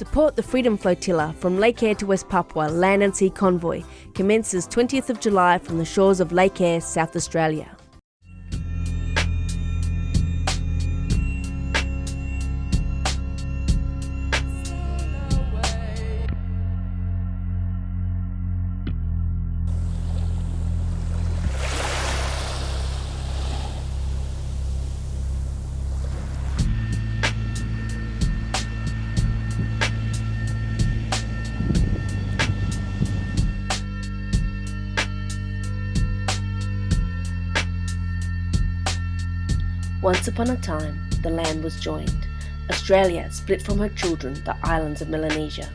Support the Freedom Flotilla from Lake Eyre to West Papua Land and Sea Convoy commences 20th of July from the shores of Lake Eyre, South Australia. Once upon a time, the land was joined. Australia split from her children the islands of Melanesia.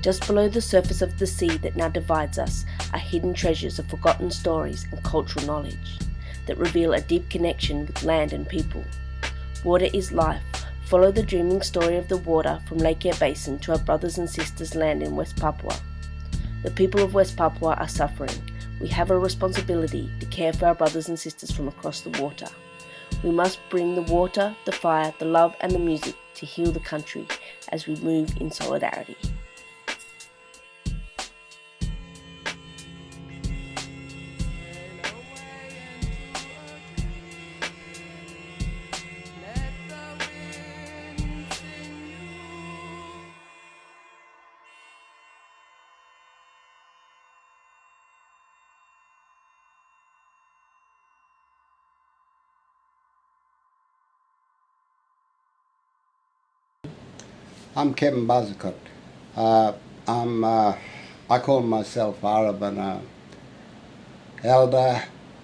Just below the surface of the sea that now divides us are hidden treasures of forgotten stories and cultural knowledge that reveal a deep connection with land and people. Water is life. Follow the dreaming story of the water from Lake Eyre Basin to our brothers and sisters' land in West Papua. The people of West Papua are suffering. We have a responsibility to care for our brothers and sisters from across the water. We must bring the water, the fire, the love and the music to heal the country as we move in solidarity. I'm Kevin Buzzicott. I call myself Arab and elder,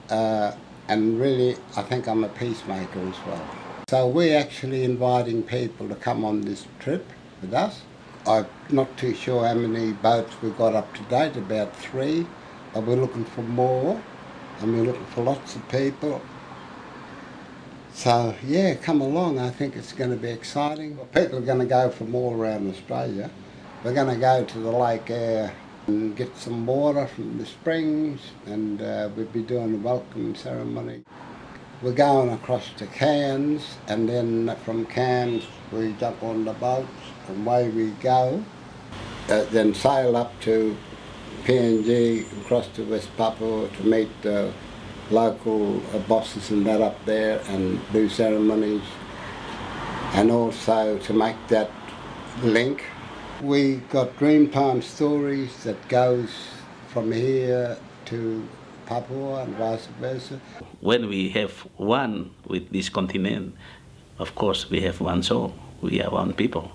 and really I think I'm a peacemaker as well. So we're actually inviting people to come on this trip with us. I'm not too sure how many boats we've got up to date, about 3, but we're looking for more, and we're looking for lots of people. So yeah, come along, I think it's going to be exciting. People are going to go from all around Australia. We're going to go to the Lake Eyre and get some water from the springs, and we'll be doing a welcome ceremony. We're going across to Cairns, and then from Cairns we jump on the boats and away we go. Then sail up to PNG, across to West Papua to meet local bosses and that up there and do ceremonies, and also to make that link. We got Dreamtime Stories that goes from here to Papua and vice versa. When we have one with this continent, of course we have one soul. We are one people.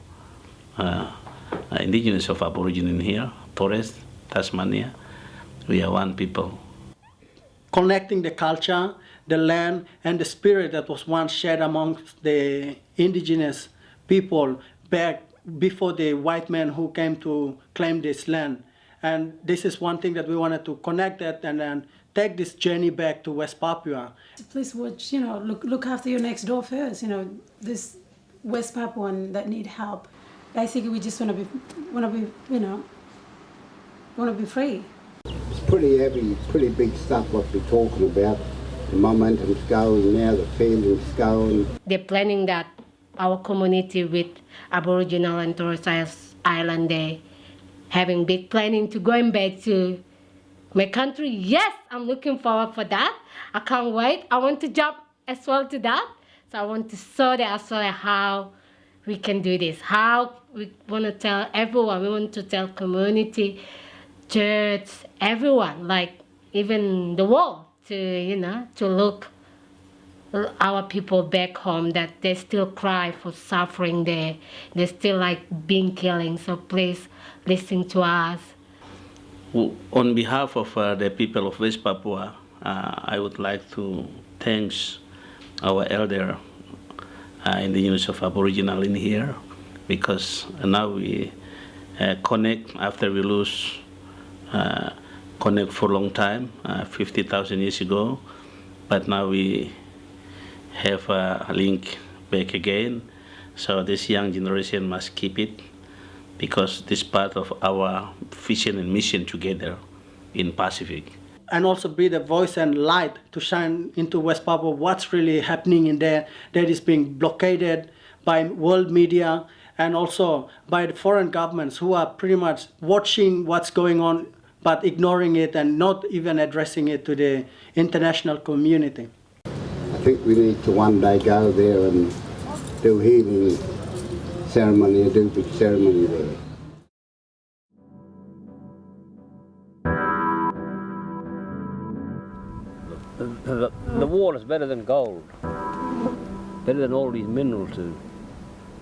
Indigenous of Aborigine in here, Torres, Tasmania, we are one people. Connecting the culture, the land, and the spirit that was once shared amongst the indigenous people back before the white men who came to claim this land. And this is one thing that we wanted to connect that and then take this journey back to West Papua. Please watch, look after your next door first. This West Papuan that need help. Basically, we just want to be free. It's pretty heavy, pretty big stuff what we're talking about. The momentum's going now, the feeling's going. They're planning that our community with Aboriginal and Torres Island, they having big planning to going back to my country. Yes, I'm looking forward for that. I can't wait. I want to jump as well to that. So I want to show that as well how we can do this. How we want to tell everyone. We want to tell community, church, everyone, like even the world, to look our people back home that they still cry for suffering there. They still like being killing. So please listen to us. On behalf of the people of West Papua, I would like to thank our elder, indigenous of Aboriginal in here, because now we connect after we lose connect for a long time, 50,000 years ago, but now we have a link back again. So this young generation must keep it, because this part of our vision and mission together in Pacific. And also be the voice and light to shine into West Papua what's really happening in there that is being blockaded by world media and also by the foreign governments who are pretty much watching what's going on but ignoring it and not even addressing it to the international community. I think we need to one day go there and do healing ceremony, do big ceremony there. The water's better than gold, better than all these minerals to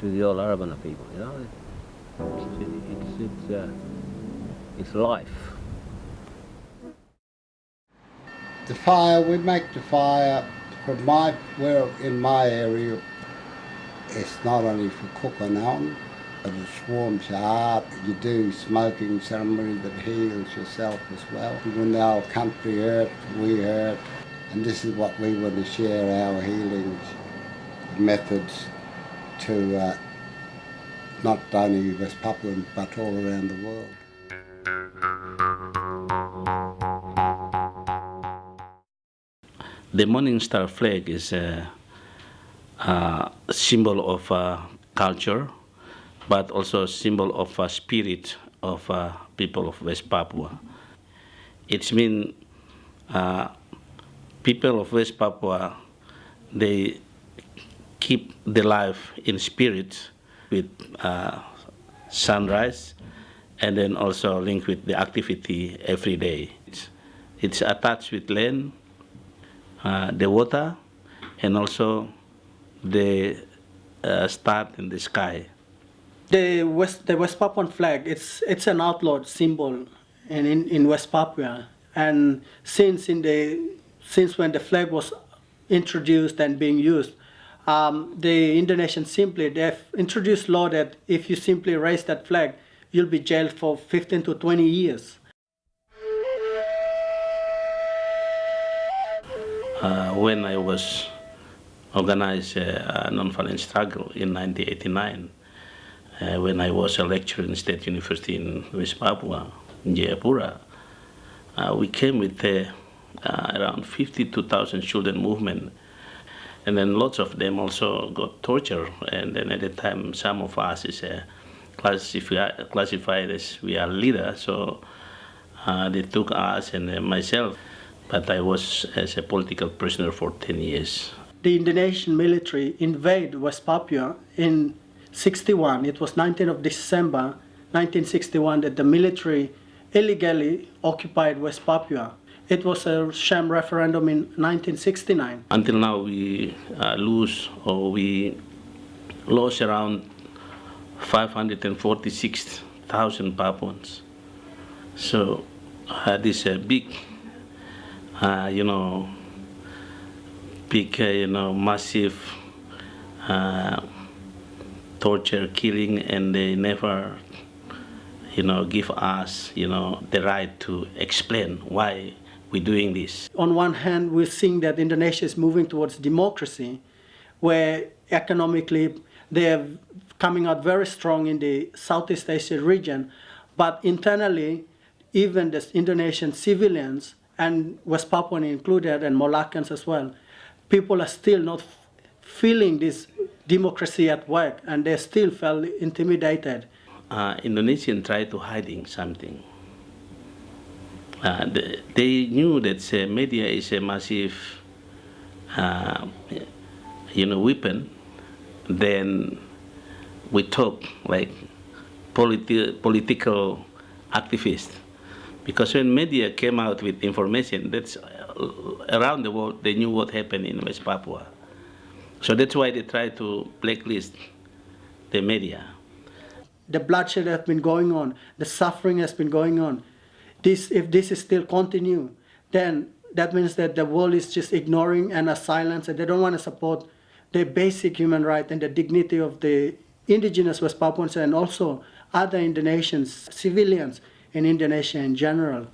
the old Arabana people, you know. It's life. The fire, we make the fire from in my area, it's not only for cooking on, but it warms your heart. You do smoking ceremony that heals yourself as well. When the whole country hurt, we hurt, and this is what we want to share our healing methods to not only West Papua but all around the world. The Morning Star flag is a symbol of culture, but also a symbol of spirit of people of West Papua. It means people of West Papua, they keep the life in spirit with sunrise, and then also linked with the activity every day. It's attached with land, the water, and also the star in the sky. The West Papuan flag, it's an outlawed symbol in West Papua, and since when the flag was introduced and being used, the Indonesians they've introduced law that if you simply raise that flag, you'll be jailed for 15 to 20 years. When I was organized a non-violent struggle in 1989, when I was a lecturer in State University in West Papua, in Jayapura, we came with around 52,000 children movement. And then lots of them also got tortured. And then at the time, some of us is classified as we are leaders. So they took us and myself. But I was as a political prisoner for 10 years. The Indonesian military invaded West Papua in 61. It was 19th of December 1961 that the military illegally occupied West Papua. It was a sham referendum in 1969. Until now, we lost around 546,000 Papuans. So this big, massive torture, killing, and they never, give us, the right to explain why we're doing this. On one hand, we're seeing that Indonesia is moving towards democracy, where economically they're coming out very strong in the Southeast Asia region, but internally, even the Indonesian civilians, and West Papuan included, and Moluccans as well, people are still not feeling this democracy at work, and they still felt intimidated. Indonesians try to hiding something. They knew that media is a massive, weapon. Then we talk like political activists. Because when media came out with information, that's around the world, they knew what happened in West Papua. So that's why they try to blacklist the media. The bloodshed has been going on, the suffering has been going on. If this is still continue, then that means that the world is just ignoring and silence, and they don't want to support the basic human right and the dignity of the indigenous West Papuans and also other Indonesians, civilians in Indonesia in general.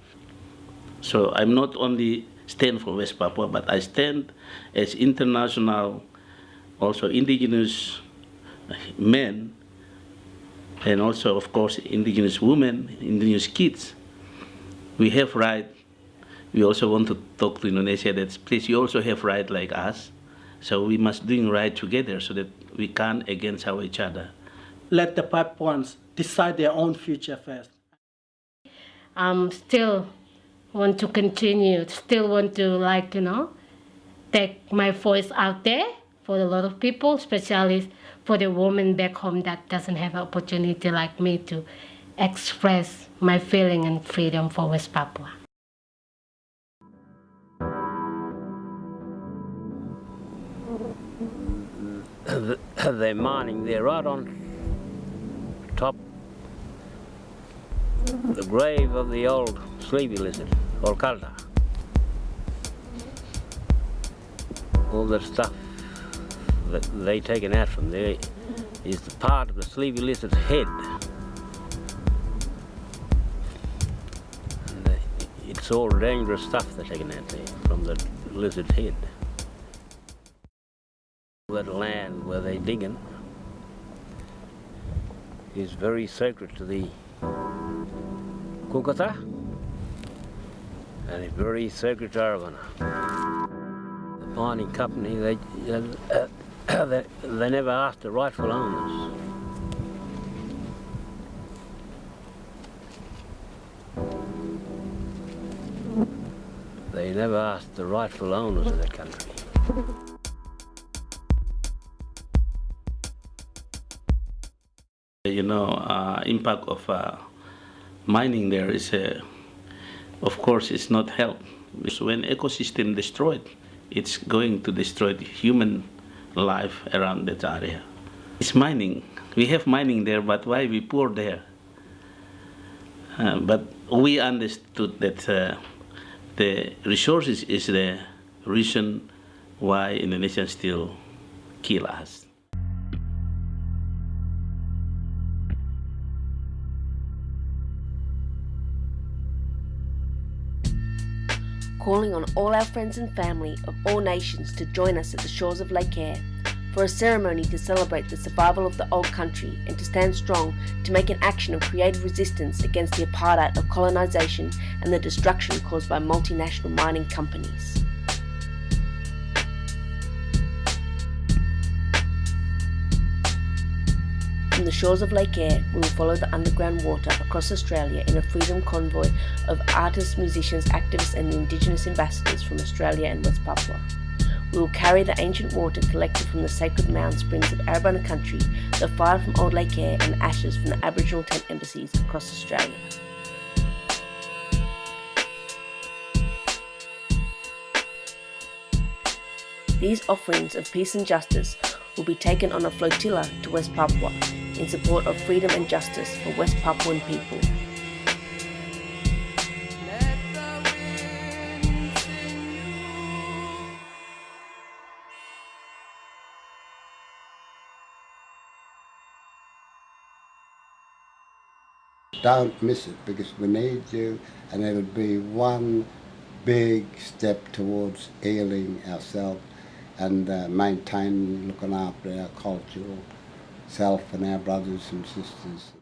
So I'm not only stand for West Papua, but I stand as international, also indigenous men, and also, of course, indigenous women, indigenous kids. We have right. We also want to talk to Indonesia that, please, you also have right like us. So we must doing right together so that we can against each other. let the Papuans decide their own future first. Still want to continue, still want to take my voice out there for a lot of people, especially for the women back home that doesn't have an opportunity like me to express my feeling and freedom for West Papua. They're mining there right on top the grave of the old sleepy lizard, old Kalta. All the stuff that they taken out from there is the part of the sleepy lizard's head. And it's all dangerous stuff they're taking out there from the lizard's head. That land where they're digging is very sacred to the Kukata and it's very sacred to Aragona. The mining company, they never asked the rightful owners. They never asked the rightful owners of that country. Impact of mining there is, of course, it's not help. When ecosystem destroyed, it's going to destroy the human life around that area. It's mining. We have mining there, but why we poor there? But we understood that the resources is the reason why Indonesians still kill us. Calling on all our friends and family of all nations to join us at the shores of Lake Eyre for a ceremony to celebrate the survival of the old country and to stand strong to make an action of creative resistance against the apartheid of colonisation and the destruction caused by multinational mining companies. From the shores of Lake Eyre, we will follow the underground water across Australia in a freedom convoy of artists, musicians, activists and Indigenous ambassadors from Australia and West Papua. We will carry the ancient water collected from the sacred mound springs of Arabana country, the fire from Old Lake Eyre and ashes from the Aboriginal tent embassies across Australia. These offerings of peace and justice will be taken on a flotilla to West Papua in support of freedom and justice for West Papuan people. Don't miss it because we need you, and it'll be one big step towards healing ourselves and maintaining, looking after our cultural self and our brothers and sisters.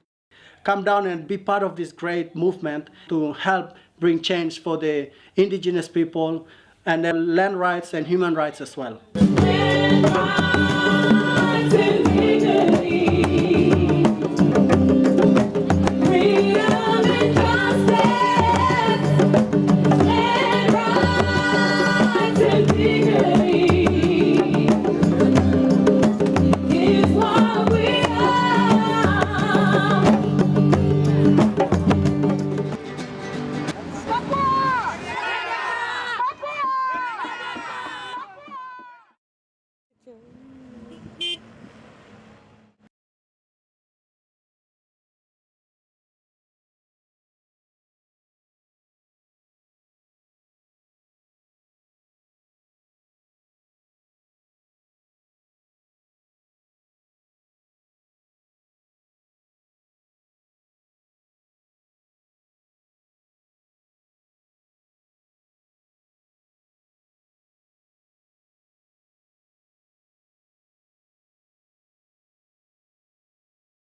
Come down and be part of this great movement to help bring change for the indigenous people and their land rights and human rights as well.